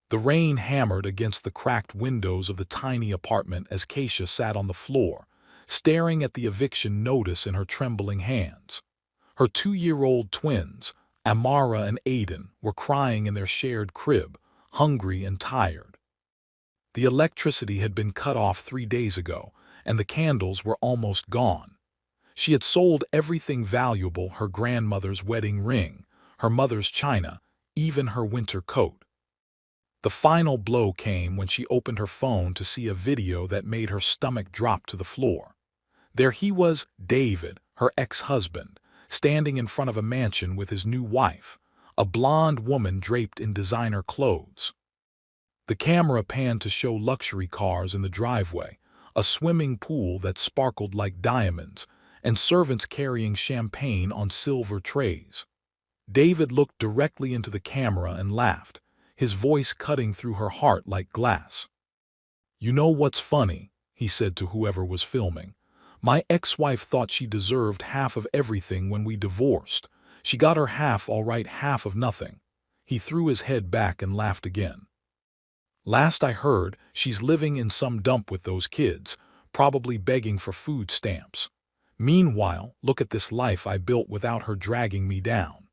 The rain hammered against the cracked windows of the tiny apartment as Keisha sat on the floor, staring at the eviction notice in her trembling hands. Her 2-year-old twins, Amara and Aiden, were crying in their shared crib, hungry and tired. The electricity had been cut off 3 days ago, and the candles were almost gone. She had sold everything valuable: her grandmother's wedding ring, her mother's china, even her winter coat. The final blow came when she opened her phone to see a video that made her stomach drop to the floor. There he was, David, her ex-husband, standing in front of a mansion with his new wife, a blonde woman draped in designer clothes. The camera panned to show luxury cars in the driveway, a swimming pool that sparkled like diamonds, and servants carrying champagne on silver trays. David looked directly into the camera and laughed, his voice cutting through her heart like glass. "You know what's funny?" he said to whoever was filming. "My ex-wife thought she deserved half of everything when we divorced. She got her half, all right, half of nothing." He threw his head back and laughed again. "Last I heard, she's living in some dump with those kids, probably begging for food stamps. Meanwhile, look at this life I built without her dragging me down."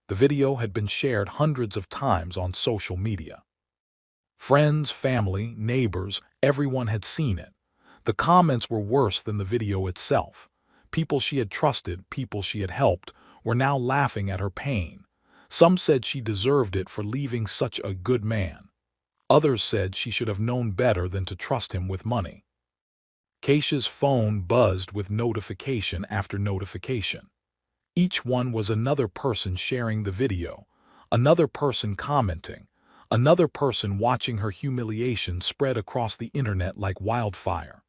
The video had been shared hundreds of times on social media. Friends, family, neighbors, everyone had seen it. The comments were worse than the video itself. People she had trusted, people she had helped, were now laughing at her pain. Some said she deserved it for leaving such a good man. Others said she should have known better than to trust him with money. Keisha's phone buzzed with notification after notification. Each one was another person sharing the video, another person commenting, another person watching her humiliation spread across the internet like wildfire.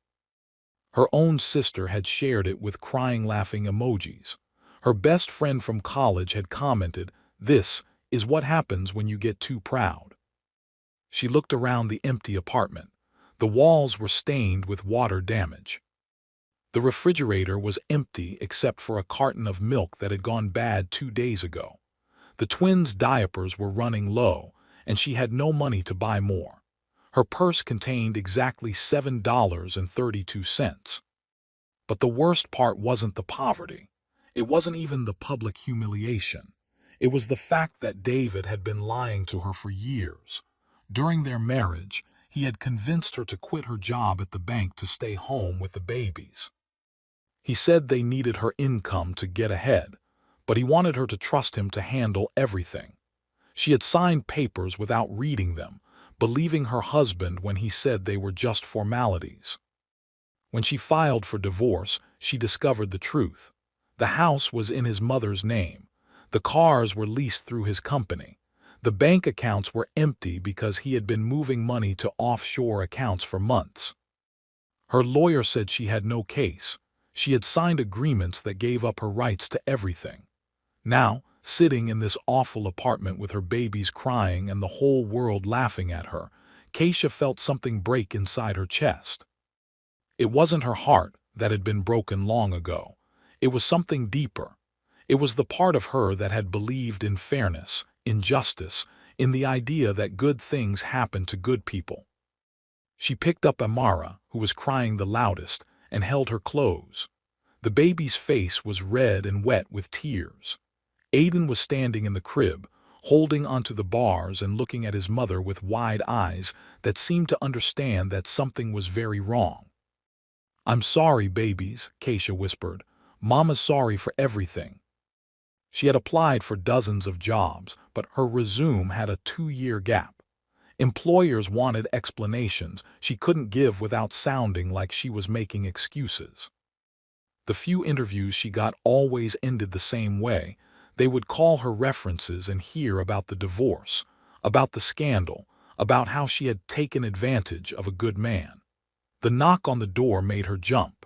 Her own sister had shared it with crying, laughing emojis. Her best friend from college had commented, "This is what happens when you get too proud." She looked around the empty apartment. The walls were stained with water damage. The refrigerator was empty except for a carton of milk that had gone bad 2 days ago. The twins' diapers were running low, and she had no money to buy more. Her purse contained exactly $7.32. But the worst part wasn't the poverty. It wasn't even the public humiliation. It was the fact that David had been lying to her for years. During their marriage, he had convinced her to quit her job at the bank to stay home with the babies. He said they needed her income to get ahead, but he wanted her to trust him to handle everything. She had signed papers without reading them, believing her husband when he said they were just formalities. When she filed for divorce, she discovered the truth. The house was in his mother's name. The cars were leased through his company. The bank accounts were empty because he had been moving money to offshore accounts for months. Her lawyer said she had no case. She had signed agreements that gave up her rights to everything. Now, sitting in this awful apartment with her babies crying and the whole world laughing at her, Keisha felt something break inside her chest. It wasn't her heart that had been broken long ago. It was something deeper. It was the part of her that had believed in fairness, in justice, in the idea that good things happen to good people. She picked up Amara, who was crying the loudest, and held her close. The baby's face was red and wet with tears. Aiden was standing in the crib, holding onto the bars and looking at his mother with wide eyes that seemed to understand that something was very wrong. "I'm sorry, babies," Keisha whispered. "Mama's sorry for everything." She had applied for dozens of jobs, but her resume had a 2-year gap. Employers wanted explanations she couldn't give without sounding like she was making excuses. The few interviews she got always ended the same way. They would call her references and hear about the divorce, about the scandal, about how she had taken advantage of a good man. The knock on the door made her jump.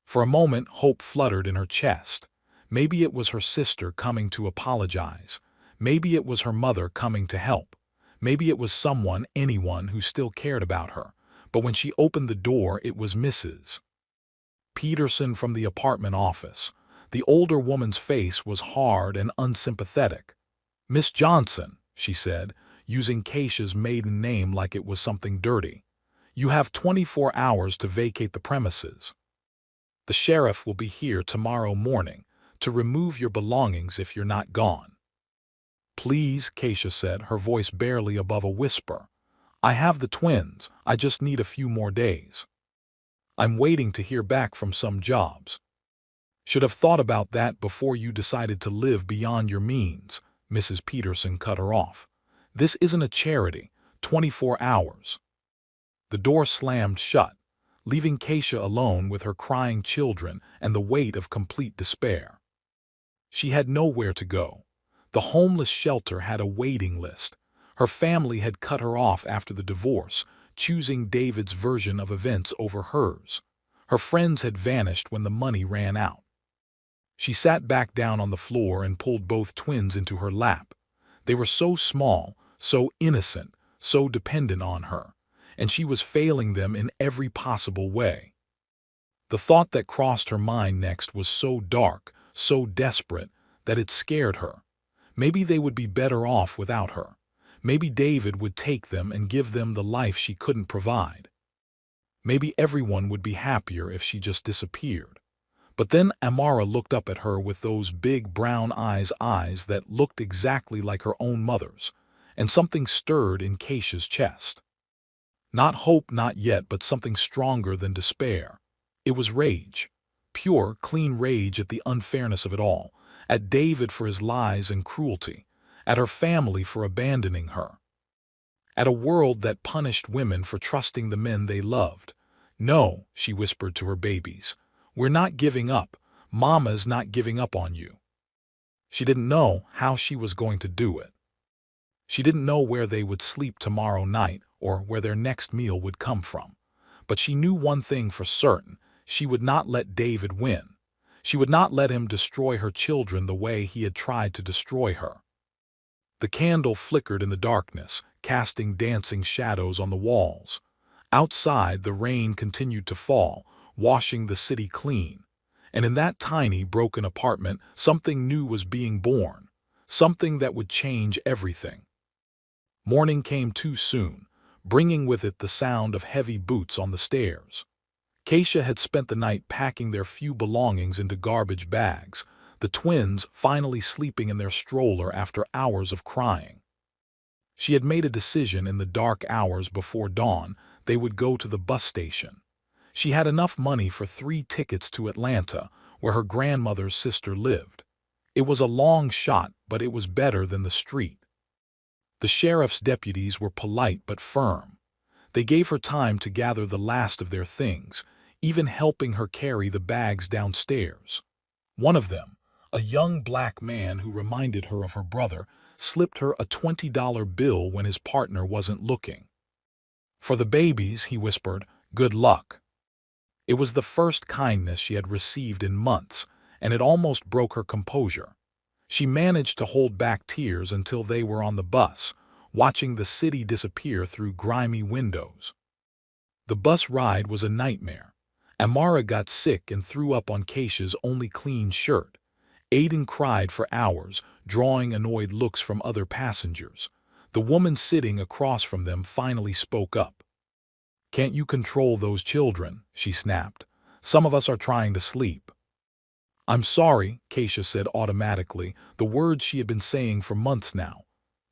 For a moment, hope fluttered in her chest. Maybe it was her sister coming to apologize. Maybe it was her mother coming to help. Maybe it was someone, anyone, who still cared about her. But when she opened the door, it was Mrs. Peterson from the apartment office. The older woman's face was hard and unsympathetic. "Miss Johnson," she said, using Keisha's maiden name like it was something dirty. "You have 24 hours to vacate the premises. The sheriff will be here tomorrow morning to remove your belongings if you're not gone." "Please," Keisha said, her voice barely above a whisper. "I have the twins. I just need a few more days. I'm waiting to hear back from some jobs." "Should have thought about that before you decided to live beyond your means," Mrs. Peterson cut her off. "This isn't a charity. 24 hours." The door slammed shut, leaving Keisha alone with her crying children and the weight of complete despair. She had nowhere to go. The homeless shelter had a waiting list. Her family had cut her off after the divorce, choosing David's version of events over hers. Her friends had vanished when the money ran out. She sat back down on the floor and pulled both twins into her lap. They were so small, so innocent, so dependent on her, and she was failing them in every possible way. The thought that crossed her mind next was so dark, so desperate, that it scared her. Maybe they would be better off without her. Maybe David would take them and give them the life she couldn't provide. Maybe everyone would be happier if she just disappeared. But then Amara looked up at her with those big brown eyes that looked exactly like her own mother's, and something stirred in Keisha's chest. Not hope, not yet, but something stronger than despair. It was rage. Pure, clean rage at the unfairness of it all, at David for his lies and cruelty, at her family for abandoning her, at a world that punished women for trusting the men they loved. "No," she whispered to her babies. "We're not giving up. Mama's not giving up on you." She didn't know how she was going to do it. She didn't know where they would sleep tomorrow night or where their next meal would come from. But she knew one thing for certain: she would not let David win. She would not let him destroy her children the way he had tried to destroy her. The candle flickered in the darkness, casting dancing shadows on the walls. Outside, the rain continued to fall, washing the city clean. And in that tiny, broken apartment, something new was being born, something that would change everything. Morning came too soon, bringing with it the sound of heavy boots on the stairs. Keisha had spent the night packing their few belongings into garbage bags, the twins finally sleeping in their stroller after hours of crying. She had made a decision in the dark hours before dawn: they would go to the bus station. She had enough money for 3 tickets to Atlanta, where her grandmother's sister lived. It was a long shot, but it was better than the street. The sheriff's deputies were polite but firm. They gave her time to gather the last of their things, even helping her carry the bags downstairs. One of them, a young black man who reminded her of her brother, slipped her a $20 bill when his partner wasn't looking. "For the babies," he whispered, "good luck." It was the first kindness she had received in months, and it almost broke her composure. She managed to hold back tears until they were on the bus, watching the city disappear through grimy windows. The bus ride was a nightmare. Amara got sick and threw up on Keisha's only clean shirt. Aiden cried for hours, drawing annoyed looks from other passengers. The woman sitting across from them finally spoke up. "Can't you control those children?" she snapped. "Some of us are trying to sleep." "I'm sorry," Keisha said automatically, the words she had been saying for months now.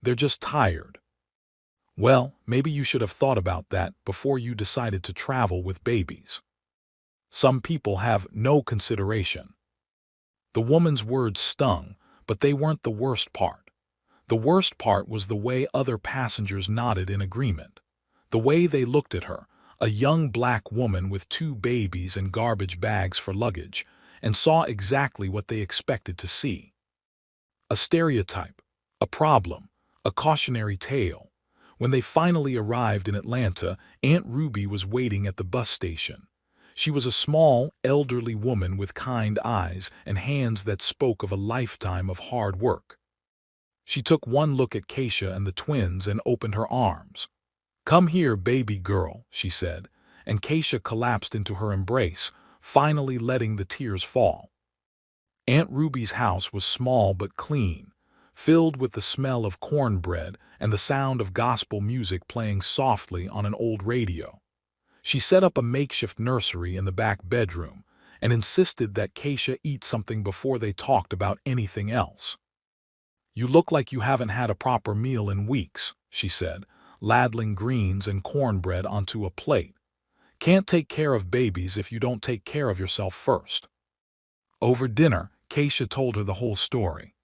"They're just tired." "Well, maybe you should have thought about that before you decided to travel with babies. Some people have no consideration." The woman's words stung, but they weren't the worst part. The worst part was the way other passengers nodded in agreement. The way they looked at her, a young black woman with 2 babies and garbage bags for luggage, and saw exactly what they expected to see. A stereotype, a problem, a cautionary tale. When they finally arrived in Atlanta, Aunt Ruby was waiting at the bus station. She was a small, elderly woman with kind eyes and hands that spoke of a lifetime of hard work. She took one look at Keisha and the twins and opened her arms. "Come here, baby girl," she said, and Keisha collapsed into her embrace, finally letting the tears fall. Aunt Ruby's house was small but clean, filled with the smell of cornbread and the sound of gospel music playing softly on an old radio. She set up a makeshift nursery in the back bedroom and insisted that Keisha eat something before they talked about anything else. "You look like you haven't had a proper meal in weeks," she said, ladling greens and cornbread onto a plate. "Can't take care of babies if you don't take care of yourself first." Over dinner, Keisha told her the whole story.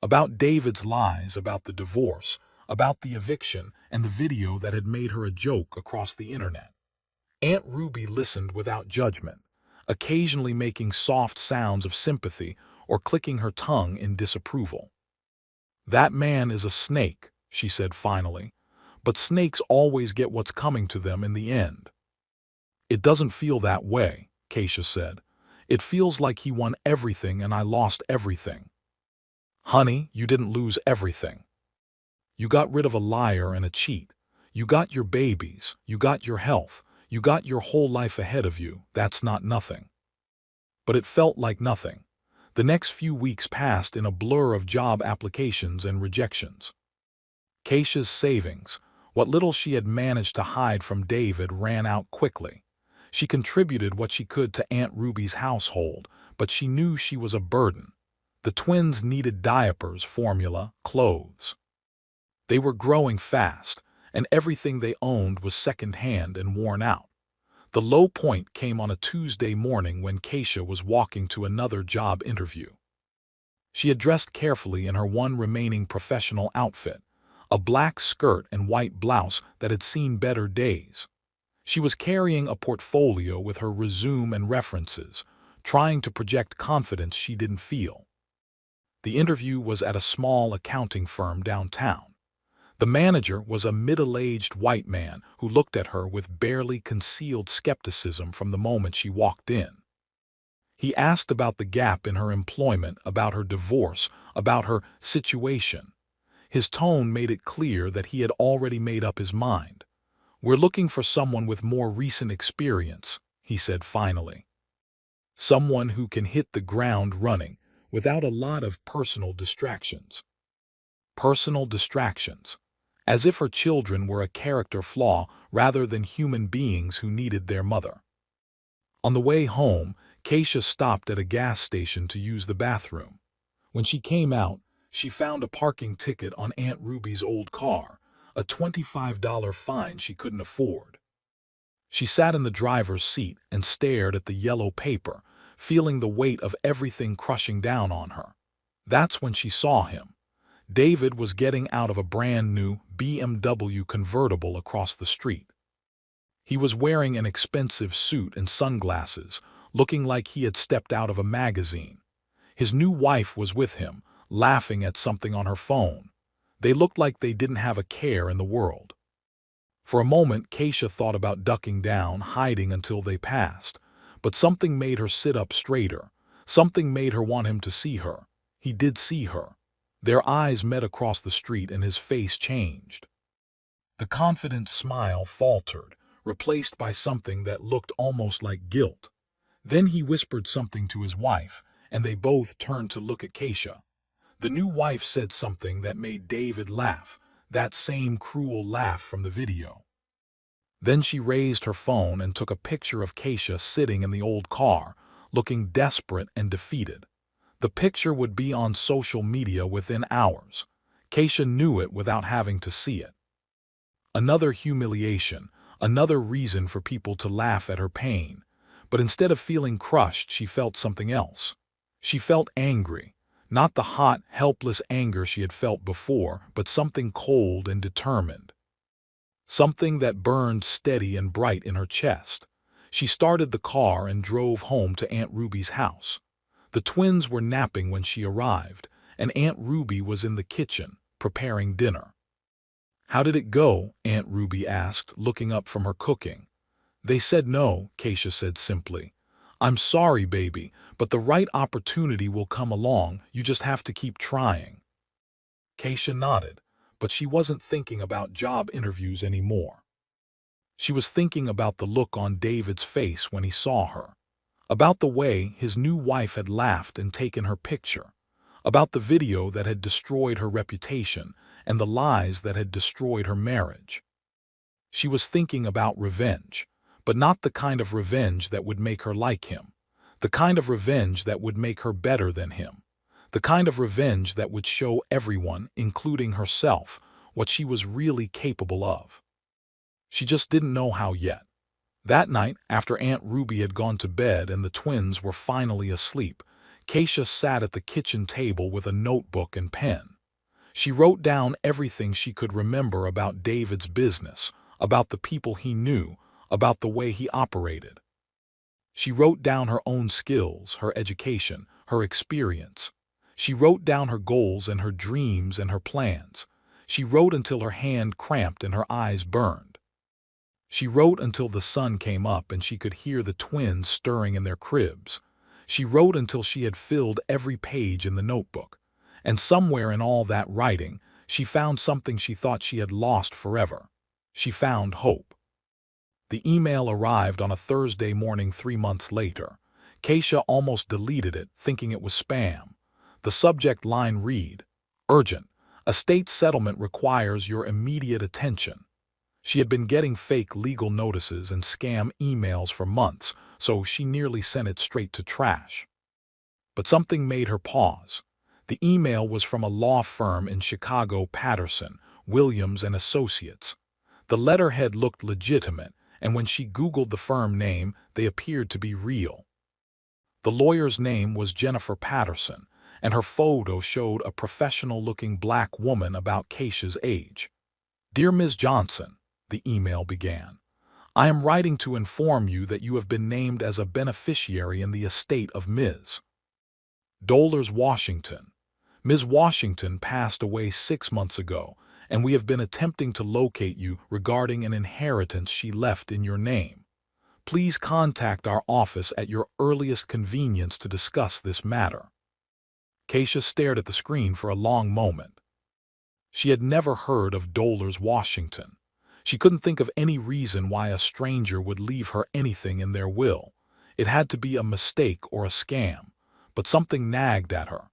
About David's lies, about the divorce, about the eviction, and the video that had made her a joke across the internet. Aunt Ruby listened without judgment, occasionally making soft sounds of sympathy or clicking her tongue in disapproval. "That man is a snake," she said finally, "but snakes always get what's coming to them in the end." "It doesn't feel that way," Keisha said. "It feels like he won everything and I lost everything." "Honey, you didn't lose everything. You got rid of a liar and a cheat. You got your babies, you got your health, you got your whole life ahead of you. That's not nothing." But it felt like nothing. The next few weeks passed in a blur of job applications and rejections. Keisha's savings, what little she had managed to hide from David, ran out quickly. She contributed what she could to Aunt Ruby's household, but she knew she was a burden. The twins needed diapers, formula, clothes. They were growing fast, and everything they owned was second-hand and worn out. The low point came on a Tuesday morning when Keisha was walking to another job interview. She had dressed carefully in her one remaining professional outfit, a black skirt and white blouse that had seen better days. She was carrying a portfolio with her resume and references, trying to project confidence she didn't feel. The interview was at a small accounting firm downtown. The manager was a middle-aged white man who looked at her with barely concealed skepticism from the moment she walked in. He asked about the gap in her employment, about her divorce, about her situation. His tone made it clear that he had already made up his mind. "We're looking for someone with more recent experience," he said finally. "Someone who can hit the ground running without a lot of personal distractions." Personal distractions. As if her children were a character flaw rather than human beings who needed their mother. On the way home, Keisha stopped at a gas station to use the bathroom. When she came out, she found a parking ticket on Aunt Ruby's old car, a $25 fine she couldn't afford. She sat in the driver's seat and stared at the yellow paper, feeling the weight of everything crushing down on her. That's when she saw him. David was getting out of a brand new BMW convertible across the street. He was wearing an expensive suit and sunglasses, looking like he had stepped out of a magazine. His new wife was with him, laughing at something on her phone. They looked like they didn't have a care in the world. For a moment, Keisha thought about ducking down, hiding until they passed. But something made her sit up straighter. Something made her want him to see her. He did see her. Their eyes met across the street and his face changed. The confident smile faltered, replaced by something that looked almost like guilt. Then he whispered something to his wife, and they both turned to look at Keisha. The new wife said something that made David laugh, that same cruel laugh from the video. Then she raised her phone and took a picture of Keisha sitting in the old car, looking desperate and defeated. The picture would be on social media within hours. Keisha knew it without having to see it. Another humiliation, another reason for people to laugh at her pain. But instead of feeling crushed, she felt something else. She felt angry. Not the hot, helpless anger she had felt before, but something cold and determined. Something that burned steady and bright in her chest. She started the car and drove home to Aunt Ruby's house. The twins were napping when she arrived, and Aunt Ruby was in the kitchen, preparing dinner. "How did it go?" Aunt Ruby asked, looking up from her cooking. "They said no," Keisha said simply. "I'm sorry, baby, but the right opportunity will come along. You just have to keep trying." Keisha nodded, but she wasn't thinking about job interviews anymore. She was thinking about the look on David's face when he saw her, about the way his new wife had laughed and taken her picture, about the video that had destroyed her reputation and the lies that had destroyed her marriage. She was thinking about revenge, but not the kind of revenge that would make her like him, the kind of revenge that would make her better than him, the kind of revenge that would show everyone, including herself, what she was really capable of. She just didn't know how yet. That night, after Aunt Ruby had gone to bed and the twins were finally asleep, Keisha sat at the kitchen table with a notebook and pen. She wrote down everything she could remember about David's business, about the people he knew, about the way he operated. She wrote down her own skills, her education, her experience. She wrote down her goals and her dreams and her plans. She wrote until her hand cramped and her eyes burned. She wrote until the sun came up and she could hear the twins stirring in their cribs. She wrote until she had filled every page in the notebook. And somewhere in all that writing, she found something she thought she had lost forever. She found hope. The email arrived on a Thursday morning 3 months later. Keisha almost deleted it, thinking it was spam. The subject line read, "Urgent. Estate settlement requires your immediate attention." She had been getting fake legal notices and scam emails for months, so she nearly sent it straight to trash. But something made her pause. The email was from a law firm in Chicago, Patterson, Williams and Associates. The letterhead looked legitimate, and when she Googled the firm name, they appeared to be real. The lawyer's name was Jennifer Patterson, and her photo showed a professional-looking black woman about Keisha's age. "Dear Ms. Johnson," the email began, "I am writing to inform you that you have been named as a beneficiary in the estate of Ms. Dolers Washington. Ms. Washington passed away 6 months ago, and we have been attempting to locate you regarding an inheritance she left in your name. Please contact our office at your earliest convenience to discuss this matter." Keisha stared at the screen for a long moment. She had never heard of Dolers Washington. She couldn't think of any reason why a stranger would leave her anything in their will. It had to be a mistake or a scam, but something nagged at her.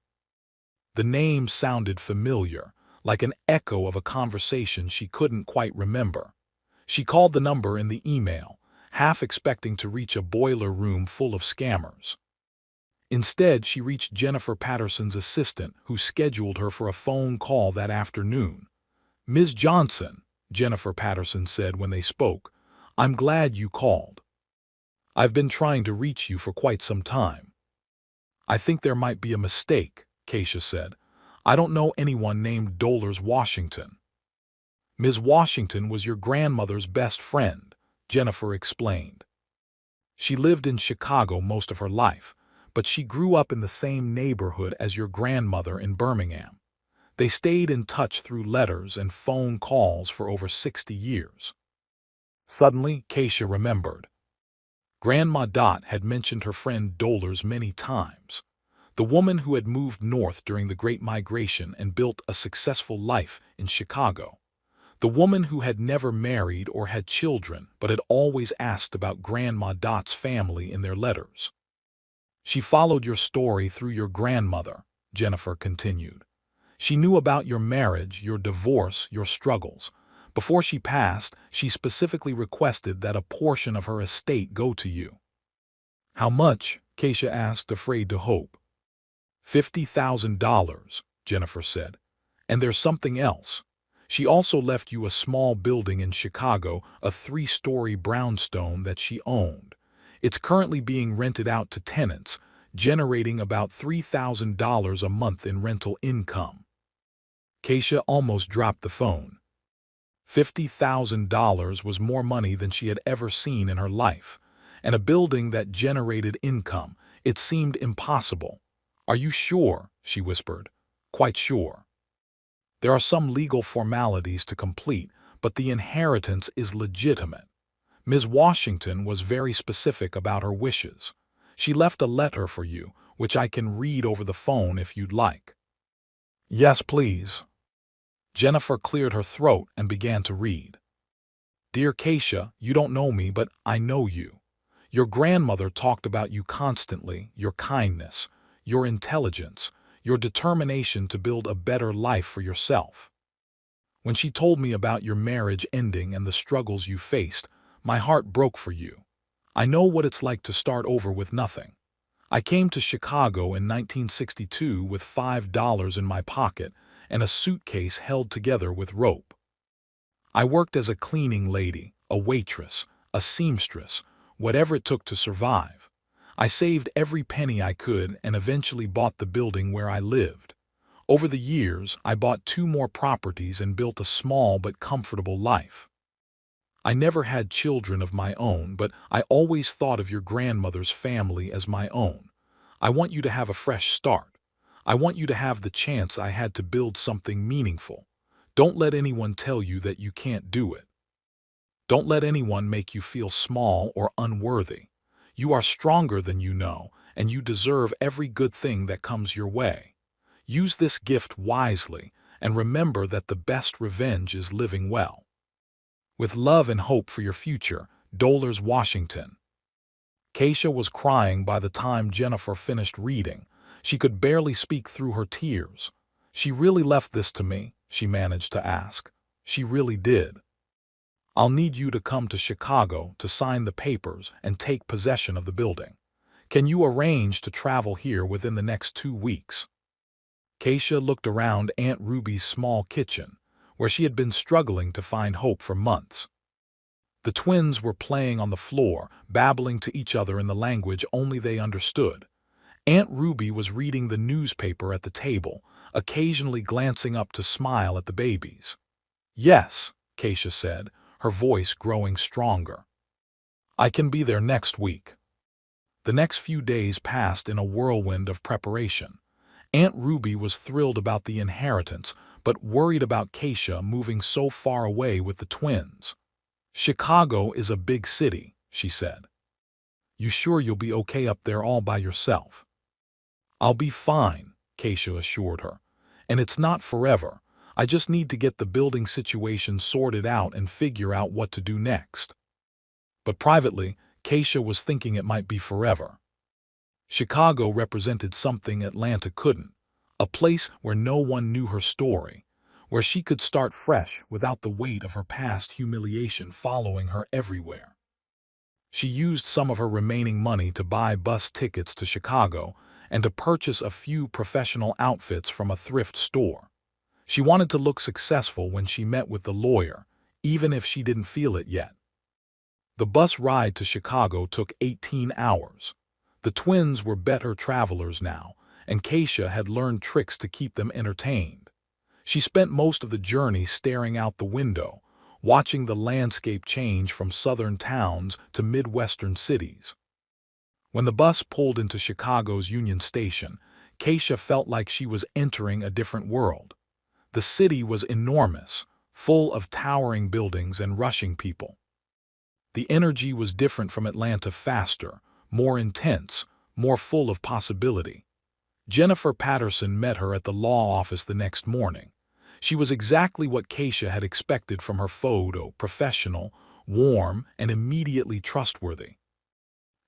The name sounded familiar, like an echo of a conversation she couldn't quite remember. She called the number in the email, half expecting to reach a boiler room full of scammers. Instead, she reached Jennifer Patterson's assistant, who scheduled her for a phone call that afternoon. "Ms. Johnson," Jennifer Patterson said when they spoke, "I'm glad you called. I've been trying to reach you for quite some time." "I think there might be a mistake," Keisha said. "I don't know anyone named Dolers Washington." "Ms. Washington was your grandmother's best friend," Jennifer explained. "She lived in Chicago most of her life, but she grew up in the same neighborhood as your grandmother in Birmingham. They stayed in touch through letters and phone calls for over 60 years. Suddenly, Keisha remembered. Grandma Dot had mentioned her friend Dolers many times. The woman who had moved north during the Great Migration and built a successful life in Chicago. The woman who had never married or had children but had always asked about Grandma Dot's family in their letters. "She followed your story through your grandmother," Jennifer continued. "She knew about your marriage, your divorce, your struggles. Before she passed, she specifically requested that a portion of her estate go to you." "How much?" Keisha asked, afraid to hope. $50,000, Jennifer said. "And there's something else. She also left you a small building in Chicago, a 3-story brownstone that she owned. It's currently being rented out to tenants, generating about $3,000 a month in rental income." Keisha almost dropped the phone. $50,000 was more money than she had ever seen in her life, and a building that generated income. It seemed impossible. "Are you sure?" she whispered. "Quite sure. There are some legal formalities to complete, but the inheritance is legitimate. Ms. Washington was very specific about her wishes. She left a letter for you, which I can read over the phone if you'd like." "Yes, please." Jennifer cleared her throat and began to read. "Dear Keisha, you don't know me, but I know you. Your grandmother talked about you constantly, your kindness, your intelligence, your determination to build a better life for yourself. When she told me about your marriage ending and the struggles you faced, my heart broke for you. I know what it's like to start over with nothing. I came to Chicago in 1962 with $5 in my pocket and a suitcase held together with rope. I worked as a cleaning lady, a waitress, a seamstress, whatever it took to survive. I saved every penny I could and eventually bought the building where I lived. Over the years, I bought 2 more properties and built a small but comfortable life. I never had children of my own, but I always thought of your grandmother's family as my own. I want you to have a fresh start. I want you to have the chance I had to build something meaningful. Don't let anyone tell you that you can't do it. Don't let anyone make you feel small or unworthy. You are stronger than you know, and you deserve every good thing that comes your way. Use this gift wisely, and remember that the best revenge is living well. With love and hope for your future, Dolers, Washington. Keisha was crying by the time Jennifer finished reading. She could barely speak through her tears. She really left this to me, she managed to ask. She really did. I'll need you to come to Chicago to sign the papers and take possession of the building. Can you arrange to travel here within the next 2 weeks? Keisha looked around Aunt Ruby's small kitchen, where she had been struggling to find hope for months. The twins were playing on the floor, babbling to each other in the language only they understood. Aunt Ruby was reading the newspaper at the table, occasionally glancing up to smile at the babies. "Yes," Keisha said, her voice growing stronger. "I can be there next week." The next few days passed in a whirlwind of preparation. Aunt Ruby was thrilled about the inheritance, but worried about Keisha moving so far away with the twins. "Chicago is a big city," she said. "You sure you'll be okay up there all by yourself?" "I'll be fine," Keisha assured her. "And it's not forever. I just need to get the building situation sorted out and figure out what to do next." But privately, Keisha was thinking it might be forever. Chicago represented something Atlanta couldn't, a place where no one knew her story, where she could start fresh without the weight of her past humiliation following her everywhere. She used some of her remaining money to buy bus tickets to Chicago and to purchase a few professional outfits from a thrift store. She wanted to look successful when she met with the lawyer, even if she didn't feel it yet. The bus ride to Chicago took 18 hours. The twins were better travelers now, and Keisha had learned tricks to keep them entertained. She spent most of the journey staring out the window, watching the landscape change from southern towns to Midwestern cities. When the bus pulled into Chicago's Union Station, Keisha felt like she was entering a different world. The city was enormous, full of towering buildings and rushing people. The energy was different from Atlanta, faster, more intense, more full of possibility. Jennifer Patterson met her at the law office the next morning. She was exactly what Keisha had expected from her photo: professional, warm, and immediately trustworthy.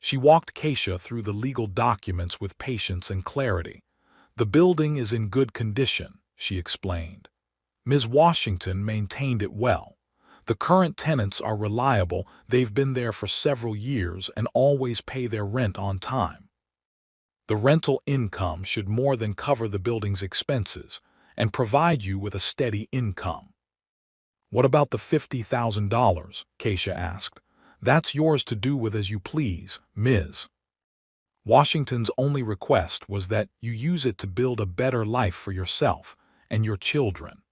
She walked Keisha through the legal documents with patience and clarity. "The building is in good condition," she explained. "Ms. Washington maintained it well. The current tenants are reliable, they've been there for several years and always pay their rent on time. The rental income should more than cover the building's expenses and provide you with a steady income." "What about the $50,000? Keisha asked. "That's yours to do with as you please, Ms. Washington's only request was that you use it to build a better life for yourself and your children."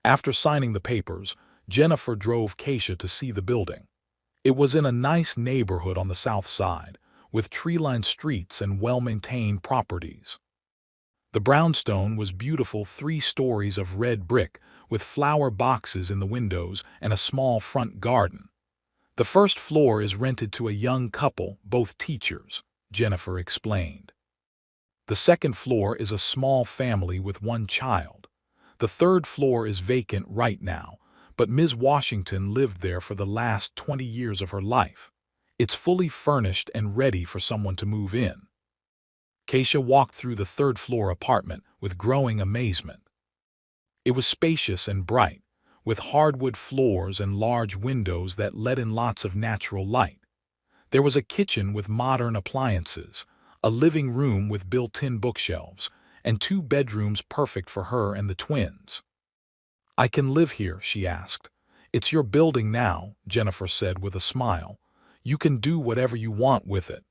After signing the papers, Jennifer drove Keisha to see the building. It was in a nice neighborhood on the south side, with tree-lined streets and well-maintained properties. The brownstone was beautiful, 3 stories of red brick with flower boxes in the windows and a small front garden. "The first floor is rented to a young couple, both teachers," Jennifer explained. "The second floor is a small family with 1 child. The third floor is vacant right now, but Ms. Washington lived there for the last 20 years of her life. It's fully furnished and ready for someone to move in." Keisha walked through the third-floor apartment with growing amazement. It was spacious and bright, with hardwood floors and large windows that let in lots of natural light. There was a kitchen with modern appliances, a living room with built-in bookshelves, and 2 bedrooms perfect for her and the twins. "I can live here?" she asked. "It's your building now," Jennifer said with a smile. "You can do whatever you want with it."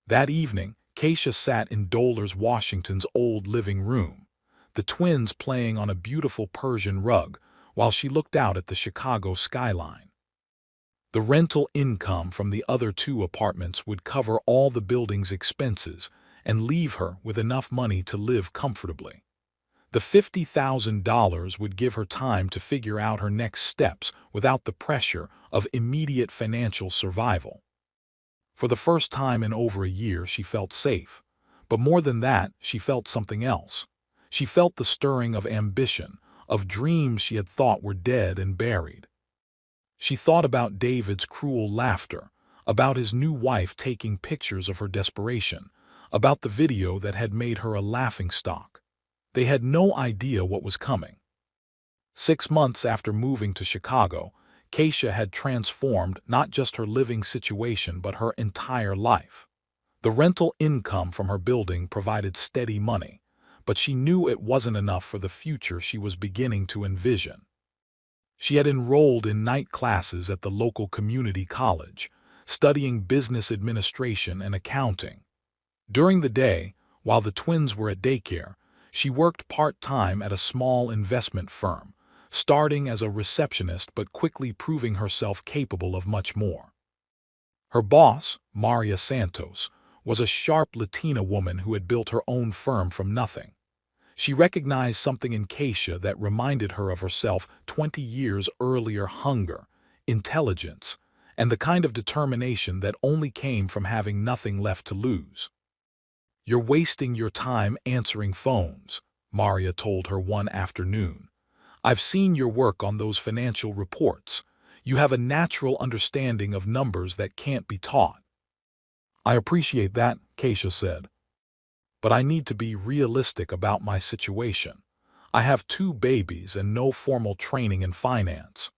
That evening, Keisha sat in Dolores Washington's old living room, the twins playing on a beautiful Persian rug while she looked out at the Chicago skyline. The rental income from the other 2 apartments would cover all the building's expenses and leave her with enough money to live comfortably. The $50,000 would give her time to figure out her next steps without the pressure of immediate financial survival. For the first time in over a year, she felt safe. But more than that, she felt something else. She felt the stirring of ambition, of dreams she had thought were dead and buried. She thought about David's cruel laughter, about his new wife taking pictures of her desperation, about the video that had made her a laughingstock. They had no idea what was coming. 6 months after moving to Chicago, Keisha had transformed not just her living situation but her entire life. The rental income from her building provided steady money, but she knew it wasn't enough for the future she was beginning to envision. She had enrolled in night classes at the local community college, studying business administration and accounting. During the day, while the twins were at daycare, she worked part-time at a small investment firm, starting as a receptionist but quickly proving herself capable of much more. Her boss, Maria Santos, was a sharp Latina woman who had built her own firm from nothing. She recognized something in Keisha that reminded her of herself 20 years earlier: hunger, intelligence, and the kind of determination that only came from having nothing left to lose. "You're wasting your time answering phones," Maria told her one afternoon. "I've seen your work on those financial reports. You have a natural understanding of numbers that can't be taught." "I appreciate that," Keisha said. "But I need to be realistic about my situation. I have 2 babies and no formal training in finance."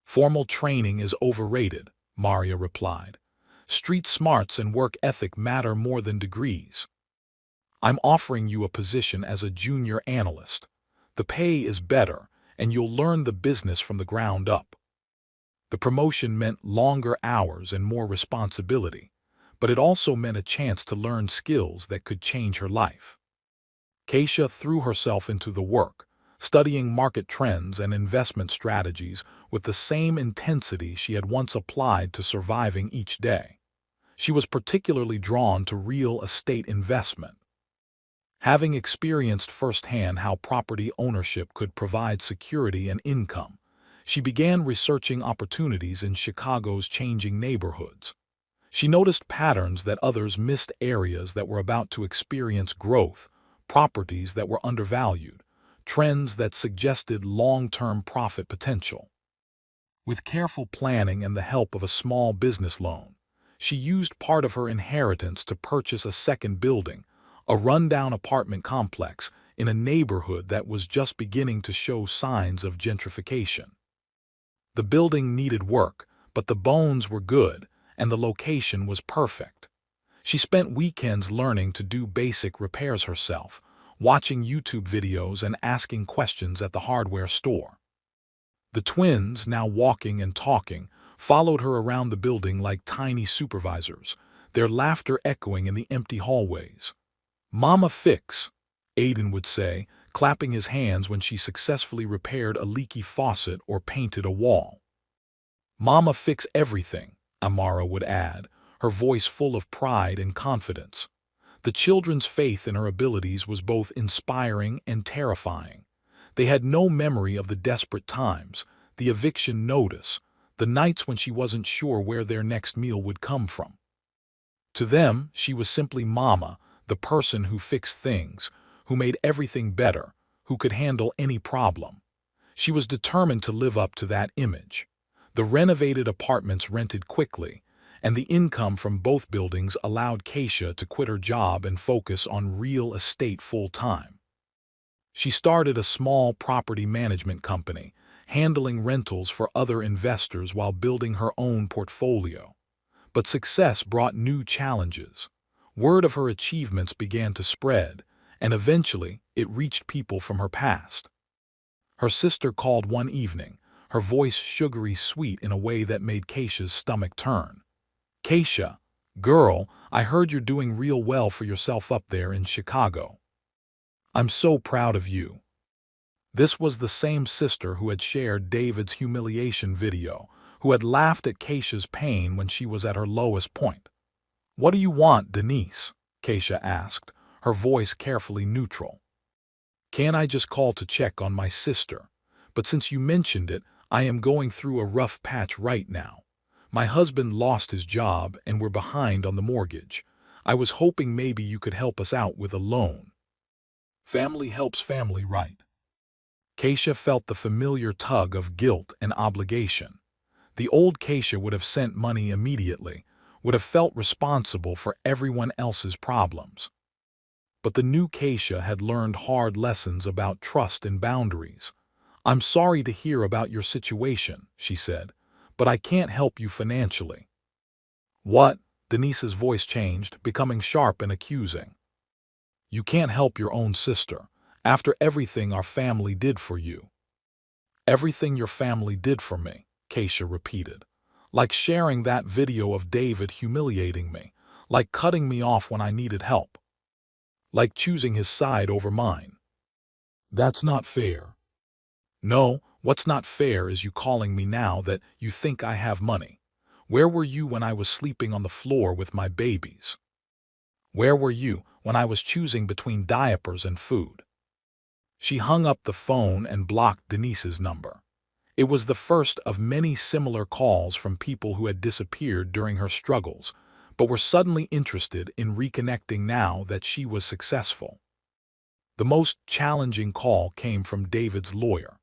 "Formal training is overrated," Maria replied. "Street smarts and work ethic matter more than degrees. I'm offering you a position as a junior analyst. The pay is better, and you'll learn the business from the ground up." The promotion meant longer hours and more responsibility, but it also meant a chance to learn skills that could change her life. Keisha threw herself into the work, studying market trends and investment strategies with the same intensity she had once applied to surviving each day. She was particularly drawn to real estate investment. Having experienced firsthand how property ownership could provide security and income, she began researching opportunities in Chicago's changing neighborhoods. She noticed patterns that others missed: areas that were about to experience growth, properties that were undervalued, trends that suggested long-term profit potential. With careful planning and the help of a small business loan, she used part of her inheritance to purchase a second building, a rundown apartment complex in a neighborhood that was just beginning to show signs of gentrification. The building needed work, but the bones were good, and the location was perfect. She spent weekends learning to do basic repairs herself, watching YouTube videos and asking questions at the hardware store. The twins, now walking and talking, followed her around the building like tiny supervisors, their laughter echoing in the empty hallways. "Mama fix," Aiden would say, clapping his hands when she successfully repaired a leaky faucet or painted a wall. "Mama fix everything," Amara would add, her voice full of pride and confidence. The children's faith in her abilities was both inspiring and terrifying. They had no memory of the desperate times, the eviction notice, the nights when she wasn't sure where their next meal would come from. To them, she was simply Mama, the person who fixed things, who made everything better, who could handle any problem. She was determined to live up to that image. The renovated apartments rented quickly, and the income from both buildings allowed Keisha to quit her job and focus on real estate full-time. She started a small property management company, handling rentals for other investors while building her own portfolio. But success brought new challenges. Word of her achievements began to spread, and eventually it reached people from her past. Her sister called one evening, her voice sugary sweet in a way that made Keisha's stomach turn. "Keisha, girl, I heard you're doing real well for yourself up there in Chicago. I'm so proud of you." This was the same sister who had shared David's humiliation video, who had laughed at Keisha's pain when she was at her lowest point. "What do you want, Denise?" Keisha asked, her voice carefully neutral. "Can't I just call to check on my sister? But since you mentioned it, I am going through a rough patch right now. My husband lost his job and we're behind on the mortgage. I was hoping maybe you could help us out with a loan." Family helps family, right? Keisha felt the familiar tug of guilt and obligation. The old Keisha would have sent money immediately, would have felt responsible for everyone else's problems. But the new Keisha had learned hard lessons about trust and boundaries. "I'm sorry to hear about your situation," she said, "but I can't help you financially." "What?" Denise's voice changed, becoming sharp and accusing. "You can't help your own sister, after everything our family did for you." "Everything your family did for me," Keisha repeated. "Like sharing that video of David humiliating me, like cutting me off when I needed help, like choosing his side over mine. That's not fair." "No, what's not fair is you calling me now that you think I have money. Where were you when I was sleeping on the floor with my babies? Where were you when I was choosing between diapers and food?" She hung up the phone and blocked Denise's number. It was the first of many similar calls from people who had disappeared during her struggles, but were suddenly interested in reconnecting now that she was successful. The most challenging call came from David's lawyer.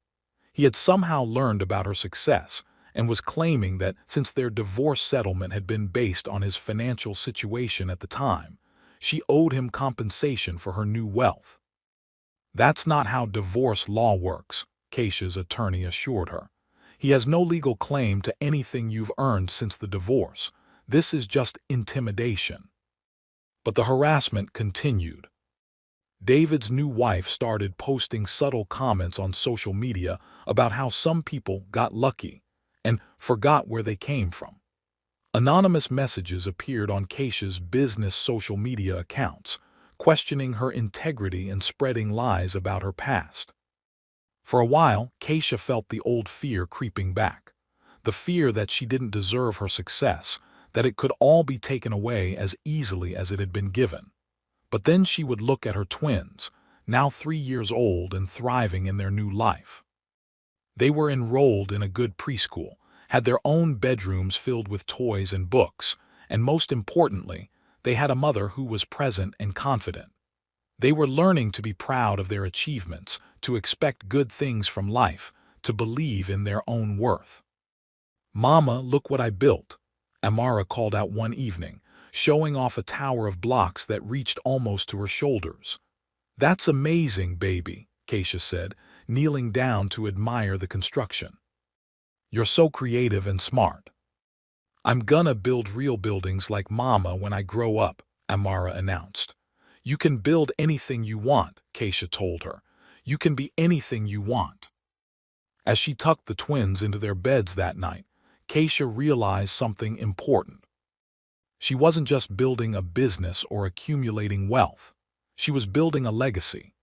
He had somehow learned about her success and was claiming that since their divorce settlement had been based on his financial situation at the time, she owed him compensation for her new wealth. "That's not how divorce law works," Keisha's attorney assured her. "He has no legal claim to anything you've earned since the divorce. This is just intimidation." But the harassment continued. David's new wife started posting subtle comments on social media about how some people got lucky and forgot where they came from. Anonymous messages appeared on Keisha's business social media accounts, questioning her integrity and spreading lies about her past. For a while, Keisha felt the old fear creeping back, the fear that she didn't deserve her success, that it could all be taken away as easily as it had been given. But then she would look at her twins, now 3 years old and thriving in their new life. They were enrolled in a good preschool, had their own bedrooms filled with toys and books, and most importantly, they had a mother who was present and confident. They were learning to be proud of their achievements, to expect good things from life, to believe in their own worth. "Mama, look what I built," Amara called out one evening, showing off a tower of blocks that reached almost to her shoulders. "That's amazing, baby," Keisha said, kneeling down to admire the construction. "You're so creative and smart." "I'm gonna build real buildings like Mama when I grow up," Amara announced. "You can build anything you want," Keisha told her. "You can be anything you want." As she tucked the twins into their beds that night, Keisha realized something important. She wasn't just building a business or accumulating wealth. She was building a legacy.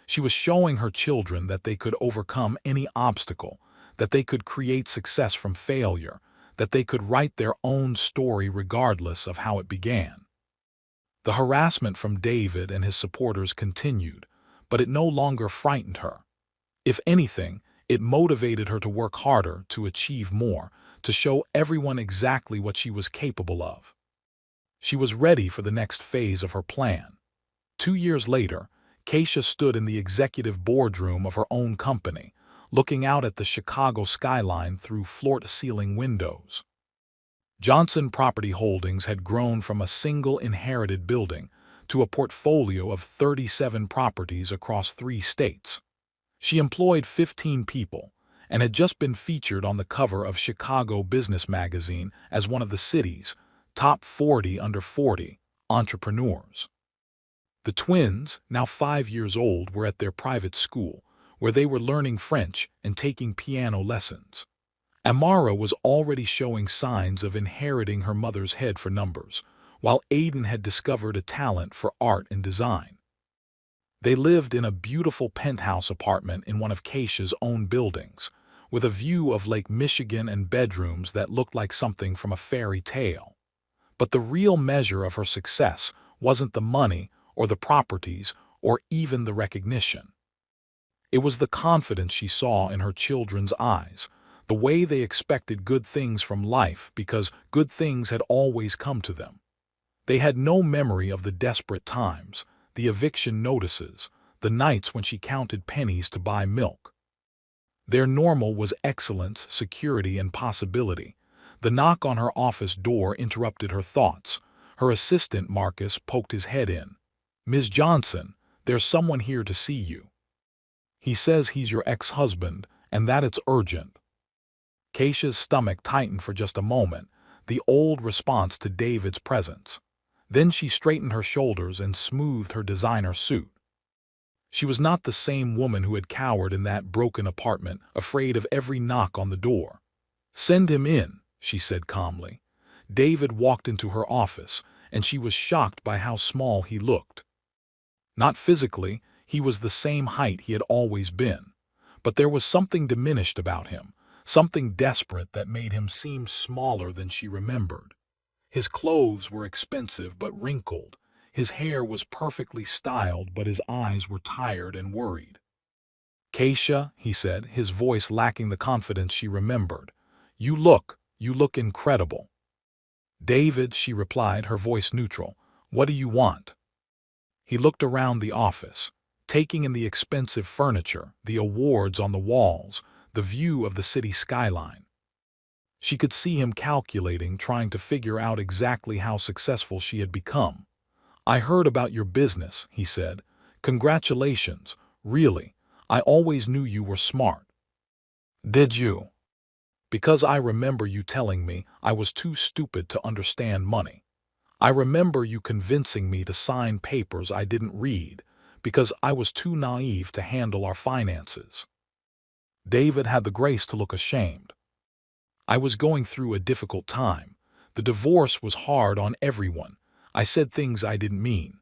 She was showing her children that they could overcome any obstacle, that they could create success from failure, that they could write their own story regardless of how it began. The harassment from David and his supporters continued, but it no longer frightened her. If anything, it motivated her to work harder, to achieve more, to show everyone exactly what she was capable of. She was ready for the next phase of her plan. 2 years later, Keisha stood in the executive boardroom of her own company, looking out at the Chicago skyline through floor-to-ceiling windows. Johnson Property Holdings had grown from a single inherited building to a portfolio of 37 properties across 3 states. She employed 15 people and had just been featured on the cover of Chicago Business Magazine as one of the city's top 40 under 40 entrepreneurs. The twins, now 5 years old, were at their private school, where they were learning French and taking piano lessons. Amara was already showing signs of inheriting her mother's head for numbers, while Aiden had discovered a talent for art and design. They lived in a beautiful penthouse apartment in one of Keisha's own buildings, with a view of Lake Michigan and bedrooms that looked like something from a fairy tale. But the real measure of her success wasn't the money or the properties or even the recognition. It was the confidence she saw in her children's eyes, the way they expected good things from life because good things had always come to them. They had no memory of the desperate times, the eviction notices, the nights when she counted pennies to buy milk. Their normal was excellence, security, and possibility. The knock on her office door interrupted her thoughts. Her assistant, Marcus, poked his head in. "Ms. Johnson, there's someone here to see you. He says he's your ex-husband, and that it's urgent." Keisha's stomach tightened for just a moment, the old response to David's presence. Then she straightened her shoulders and smoothed her designer suit. She was not the same woman who had cowered in that broken apartment, afraid of every knock on the door. "Send him in," she said calmly. David walked into her office, and she was shocked by how small he looked. Not physically, he was the same height he had always been, but there was something diminished about him, something desperate that made him seem smaller than she remembered. His clothes were expensive but wrinkled. His hair was perfectly styled, but his eyes were tired and worried. "Keisha," he said, his voice lacking the confidence she remembered, you look incredible." "David," she replied, her voice neutral, "what do you want?" He looked around the office, taking in the expensive furniture, the awards on the walls, the view of the city skyline. She could see him calculating, trying to figure out exactly how successful she had become. "I heard about your business," he said. "Congratulations, really. I always knew you were smart." "Did you?" "Because I remember you telling me I was too stupid to understand money. I remember you convincing me to sign papers I didn't read because I was too naive to handle our finances." David had the grace to look ashamed. "I was going through a difficult time. The divorce was hard on everyone. I said things I didn't mean."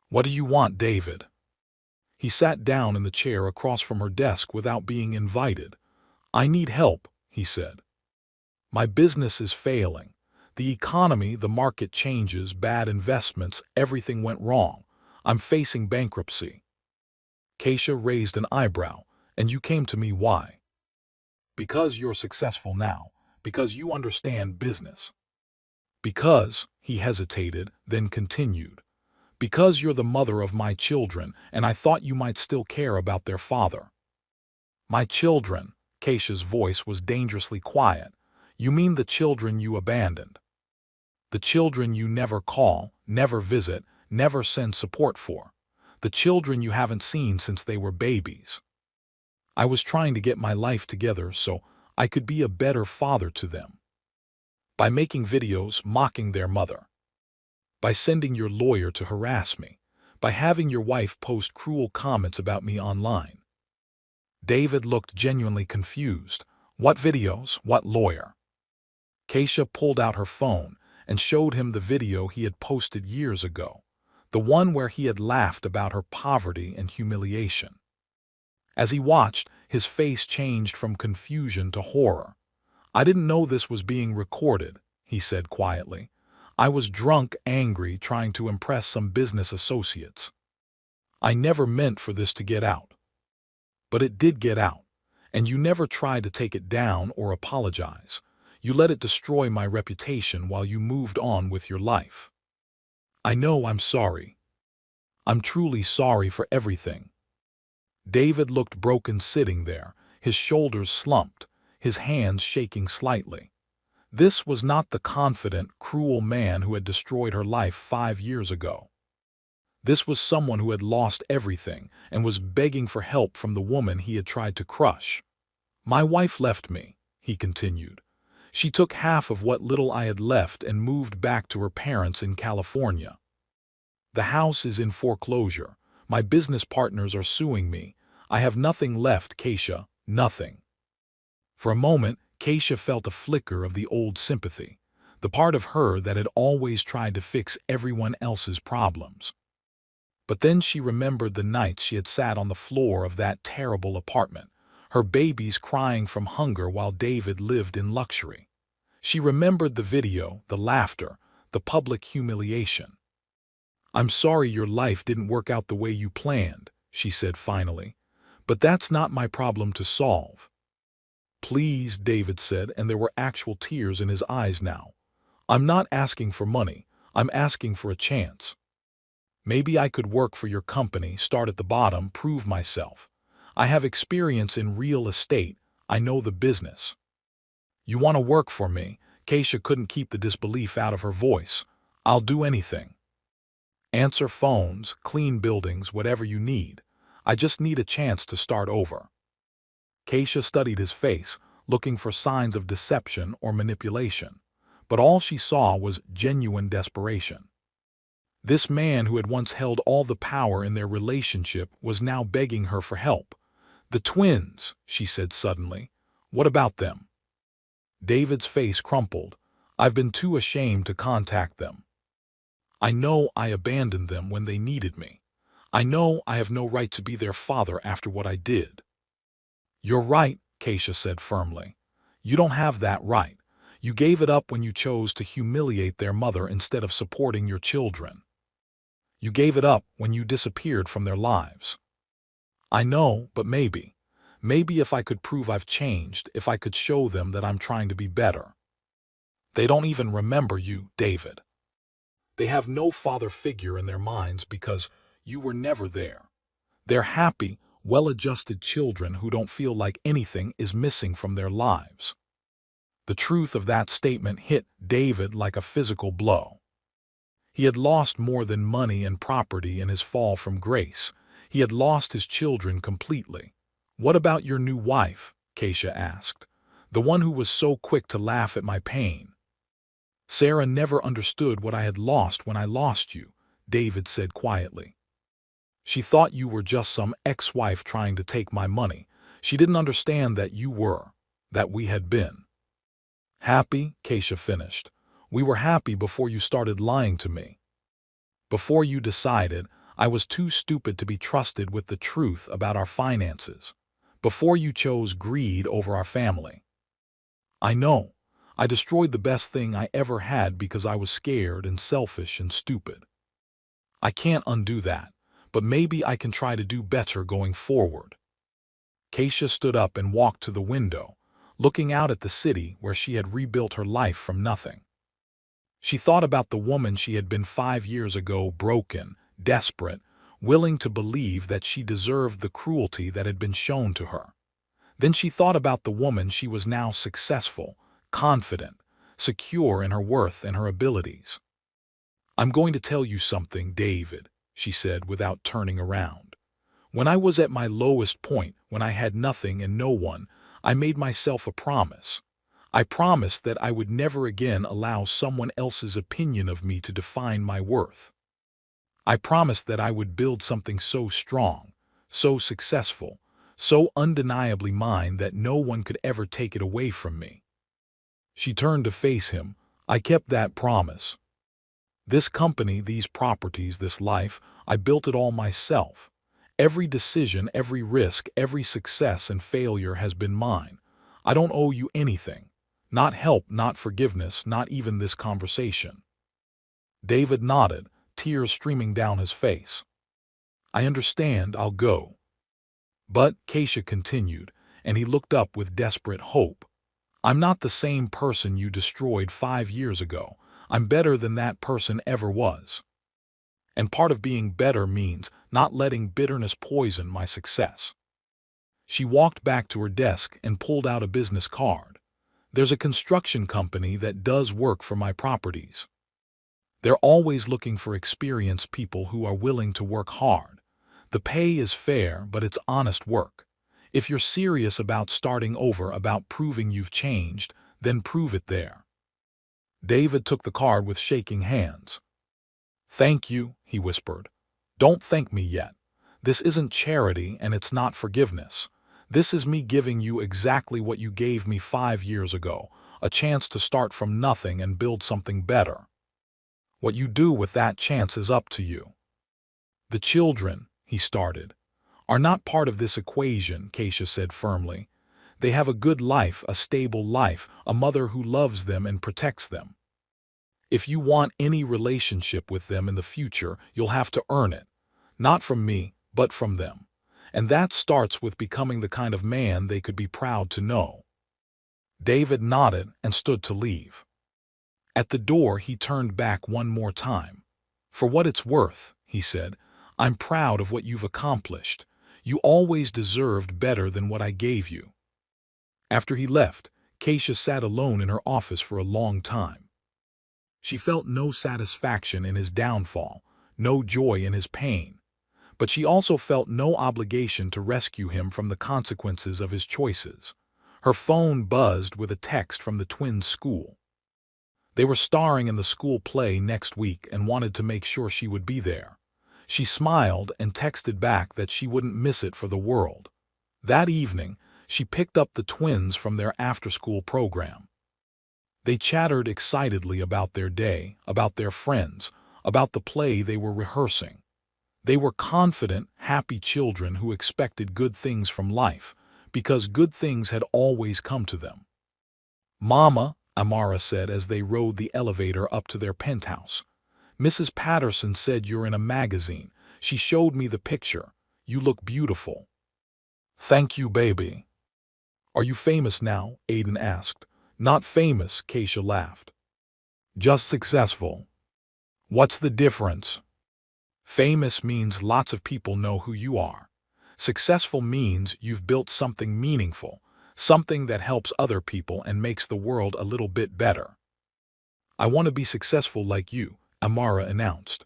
"What do you want, David?" He sat down in the chair across from her desk without being invited. "I need help," he said. "My business is failing. The economy, the market changes, bad investments, everything went wrong. I'm facing bankruptcy." Keisha raised an eyebrow. "And you came to me why?" "Because you're successful now. Because you understand business." "Because," he hesitated, then continued, "because you're the mother of my children, and I thought you might still care about their father." "My children," Keisha's voice was dangerously quiet. "You mean the children you abandoned? The children you never call, never visit, never send support for? The children you haven't seen since they were babies?" "I was trying to get my life together so I could be a better father to them. By making videos mocking their mother. By sending your lawyer to harass me. By having your wife post cruel comments about me online." David looked genuinely confused. "What videos? What lawyer?" Keisha pulled out her phone and showed him the video he had posted years ago, the one where he had laughed about her poverty and humiliation. As he watched, his face changed from confusion to horror. "I didn't know this was being recorded," he said quietly. "I was drunk, angry, trying to impress some business associates. I never meant for this to get out. But it did get out, and you never tried to take it down or apologize. You let it destroy my reputation while you moved on with your life. I know I'm sorry. I'm truly sorry for everything." David looked broken sitting there, his shoulders slumped, his hands shaking slightly. This was not the confident, cruel man who had destroyed her life 5 years ago. This was someone who had lost everything and was begging for help from the woman he had tried to crush. "My wife left me," he continued. "She took half of what little I had left and moved back to her parents in California. The house is in foreclosure. My business partners are suing me. I have nothing left, Keisha, nothing." For a moment, Keisha felt a flicker of the old sympathy, the part of her that had always tried to fix everyone else's problems. But then she remembered the nights she had sat on the floor of that terrible apartment, her babies crying from hunger while David lived in luxury. She remembered the video, the laughter, the public humiliation. "I'm sorry your life didn't work out the way you planned," she said finally, "but that's not my problem to solve." "Please," David said, and there were actual tears in his eyes now. "I'm not asking for money. I'm asking for a chance. Maybe I could work for your company, start at the bottom, prove myself. I have experience in real estate. I know the business." "You want to work for me?" Keisha couldn't keep the disbelief out of her voice. "I'll do anything. Answer phones, clean buildings, whatever you need. I just need a chance to start over." Keisha studied his face, looking for signs of deception or manipulation, but all she saw was genuine desperation. This man who had once held all the power in their relationship was now begging her for help. "The twins," she said suddenly. "What about them?" David's face crumpled. "I've been too ashamed to contact them. I know I abandoned them when they needed me. I know I have no right to be their father after what I did." "You're right," Keisha said firmly. "You don't have that right. You gave it up when you chose to humiliate their mother instead of supporting your children. You gave it up when you disappeared from their lives. I know, but maybe if I could prove I've changed, if I could show them that I'm trying to be better." "They don't even remember you, David. They have no father figure in their minds because you were never there. They're happy, well-adjusted children who don't feel like anything is missing from their lives." The truth of that statement hit David like a physical blow. He had lost more than money and property in his fall from grace. He had lost his children completely. "What about your new wife?" Keisha asked. "The one who was so quick to laugh at my pain." "Sarah never understood what I had lost when I lost you," David said quietly. "She thought you were just some ex-wife trying to take my money. She didn't understand that that we had been." "Happy," Keisha finished. "We were happy before you started lying to me. Before you decided I was too stupid to be trusted with the truth about our finances. Before you chose greed over our family. I know. I destroyed the best thing I ever had because I was scared and selfish and stupid. I can't undo that, but maybe I can try to do better going forward." Keisha stood up and walked to the window, looking out at the city where she had rebuilt her life from nothing. She thought about the woman she had been 5 years ago, broken, desperate, willing to believe that she deserved the cruelty that had been shown to her. Then she thought about the woman she was now, successful, confident, secure in her worth and her abilities. "I'm going to tell you something, David," she said without turning around. "When I was at my lowest point, when I had nothing and no one, I made myself a promise. I promised that I would never again allow someone else's opinion of me to define my worth. I promised that I would build something so strong, so successful, so undeniably mine that no one could ever take it away from me." She turned to face him. "I kept that promise. This company, these properties, this life, I built it all myself. Every decision, every risk, every success and failure has been mine. I don't owe you anything. Not help, not forgiveness, not even this conversation." David nodded, tears streaming down his face. "I understand, I'll go." "But," Keisha continued, and he looked up with desperate hope, "I'm not the same person you destroyed 5 years ago. I'm better than that person ever was. And part of being better means not letting bitterness poison my success." She walked back to her desk and pulled out a business card. There's a construction company that does work for my properties. They're always looking for experienced people who are willing to work hard. The pay is fair, but it's honest work. If you're serious about starting over, about proving you've changed, then prove it there." David took the card with shaking hands. "Thank you," he whispered. "Don't thank me yet. This isn't charity and it's not forgiveness. This is me giving you exactly what you gave me 5 years ago, a chance to start from nothing and build something better. What you do with that chance is up to you." "The children," he started, "are not part of this equation," Keisha said firmly. "They have a good life, a stable life, a mother who loves them and protects them. If you want any relationship with them in the future, you'll have to earn it. Not from me, but from them. And that starts with becoming the kind of man they could be proud to know." David nodded and stood to leave. At the door, he turned back one more time. "For what it's worth," he said, "I'm proud of what you've accomplished. You always deserved better than what I gave you." After he left, Keisha sat alone in her office for a long time. She felt no satisfaction in his downfall, no joy in his pain. But she also felt no obligation to rescue him from the consequences of his choices. Her phone buzzed with a text from the twins' school. They were starring in the school play next week and wanted to make sure she would be there. She smiled and texted back that she wouldn't miss it for the world. That evening, she picked up the twins from their after-school program. They chattered excitedly about their day, about their friends, about the play they were rehearsing. They were confident, happy children who expected good things from life, because good things had always come to them. "Mama," Amara said as they rode the elevator up to their penthouse, "Mrs. Patterson said you're in a magazine. She showed me the picture. You look beautiful." "Thank you, baby." "Are you famous now?" Aiden asked. "Not famous," Keisha laughed. "Just successful." "What's the difference?" "Famous means lots of people know who you are. Successful means you've built something meaningful, something that helps other people and makes the world a little bit better." "I want to be successful like you," Amara announced.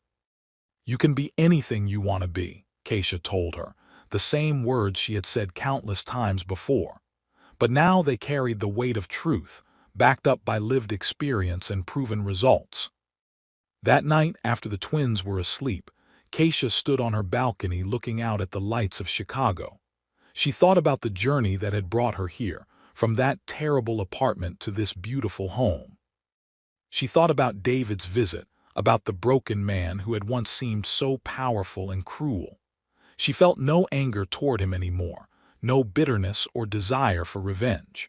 "You can be anything you want to be," Keisha told her, the same words she had said countless times before. But now they carried the weight of truth, backed up by lived experience and proven results. That night, after the twins were asleep, Keisha stood on her balcony looking out at the lights of Chicago. She thought about the journey that had brought her here, from that terrible apartment to this beautiful home. She thought about David's visit, about the broken man who had once seemed so powerful and cruel. She felt no anger toward him anymore, no bitterness or desire for revenge.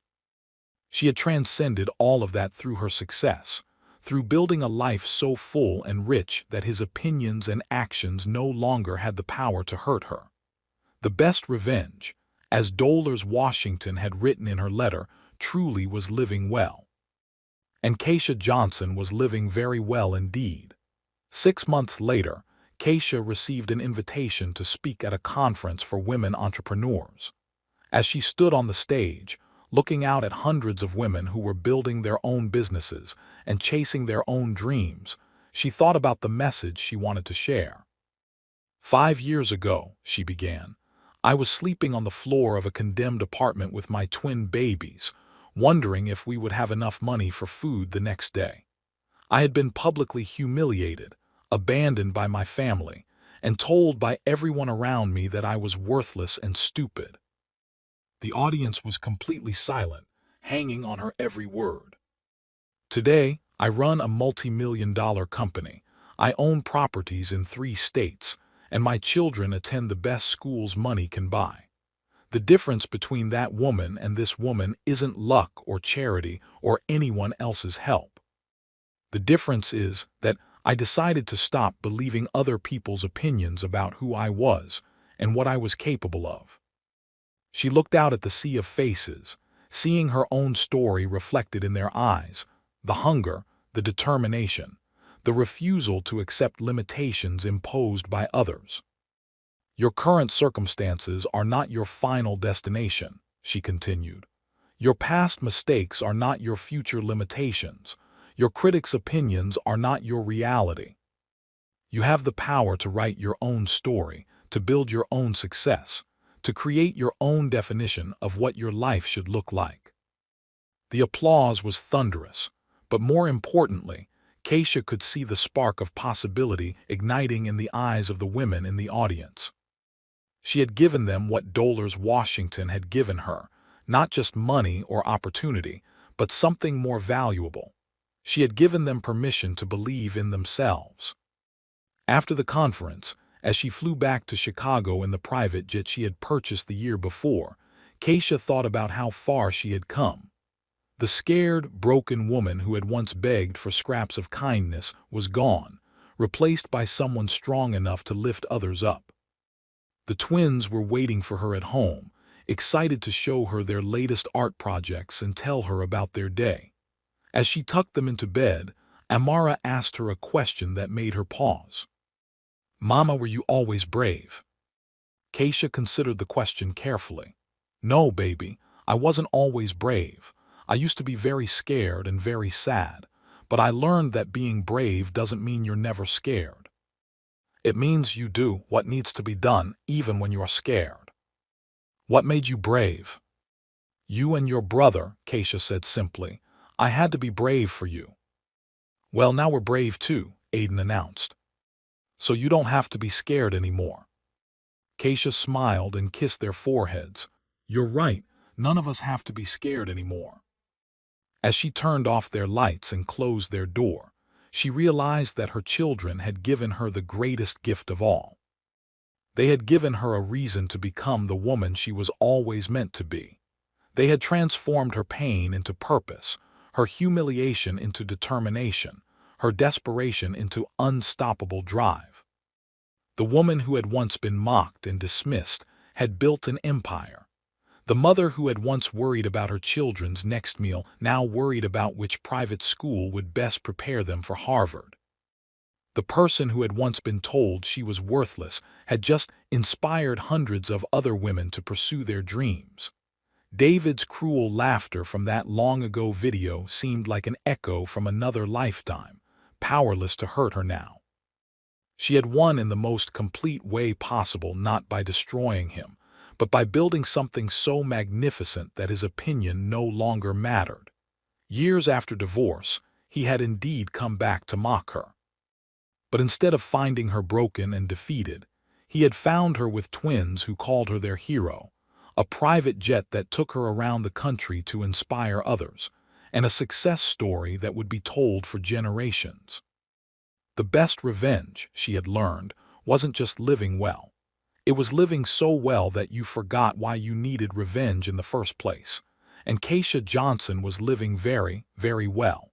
She had transcended all of that through her success, through building a life so full and rich that his opinions and actions no longer had the power to hurt her. The best revenge, as Dolores Washington had written in her letter, truly was living well. And Keisha Johnson was living very well indeed. 6 months later, Keisha received an invitation to speak at a conference for women entrepreneurs. As she stood on the stage, looking out at hundreds of women who were building their own businesses and chasing their own dreams, she thought about the message she wanted to share. "5 years ago," she began, "I was sleeping on the floor of a condemned apartment with my twin babies, wondering if we would have enough money for food the next day. I had been publicly humiliated, abandoned by my family, and told by everyone around me that I was worthless and stupid." The audience was completely silent, hanging on her every word. "Today, I run a multi-million-dollar company. I own properties in 3 states, and my children attend the best schools money can buy. The difference between that woman and this woman isn't luck or charity or anyone else's help. The difference is that I decided to stop believing other people's opinions about who I was and what I was capable of." She looked out at the sea of faces, seeing her own story reflected in their eyes, the hunger, the determination, the refusal to accept limitations imposed by others. "Your current circumstances are not your final destination," she continued. Your past mistakes are not your future limitations. Your critics' opinions are not your reality. You have the power to write your own story, to build your own success, to create your own definition of what your life should look like. The applause was thunderous, but more importantly, Keisha could see the spark of possibility igniting in the eyes of the women in the audience. She had given them what Dolores Washington had given her, not just money or opportunity, but something more valuable. She had given them permission to believe in themselves. After the conference, as she flew back to Chicago in the private jet she had purchased the year before, Keisha thought about how far she had come. The scared, broken woman who had once begged for scraps of kindness was gone, replaced by someone strong enough to lift others up. The twins were waiting for her at home, excited to show her their latest art projects and tell her about their day. As she tucked them into bed, Amara asked her a question that made her pause. "Mama, were you always brave?" Keisha considered the question carefully. "No, baby, I wasn't always brave. I used to be very scared and very sad, but I learned that being brave doesn't mean you're never scared. It means you do what needs to be done even when you're scared." "What made you brave?" "You and your brother," Keisha said simply. "I had to be brave for you." "Well, now we're brave too," Aiden announced. "So you don't have to be scared anymore." Keisha smiled and kissed their foreheads. "You're right, none of us have to be scared anymore." As she turned off their lights and closed their door, she realized that her children had given her the greatest gift of all. They had given her a reason to become the woman she was always meant to be. They had transformed her pain into purpose, her humiliation into determination, her desperation into unstoppable drive. The woman who had once been mocked and dismissed had built an empire. The mother who had once worried about her children's next meal now worried about which private school would best prepare them for Harvard. The person who had once been told she was worthless had just inspired hundreds of other women to pursue their dreams. David's cruel laughter from that long-ago video seemed like an echo from another lifetime, powerless to hurt her now. She had won in the most complete way possible, not by destroying him, but by building something so magnificent that his opinion no longer mattered. Years after divorce, he had indeed come back to mock her. But instead of finding her broken and defeated, he had found her with twins who called her their hero, a private jet that took her around the country to inspire others, and a success story that would be told for generations. The best revenge, she had learned, wasn't just living well. It was living so well that you forgot why you needed revenge in the first place. And Keisha Johnson was living very, very well.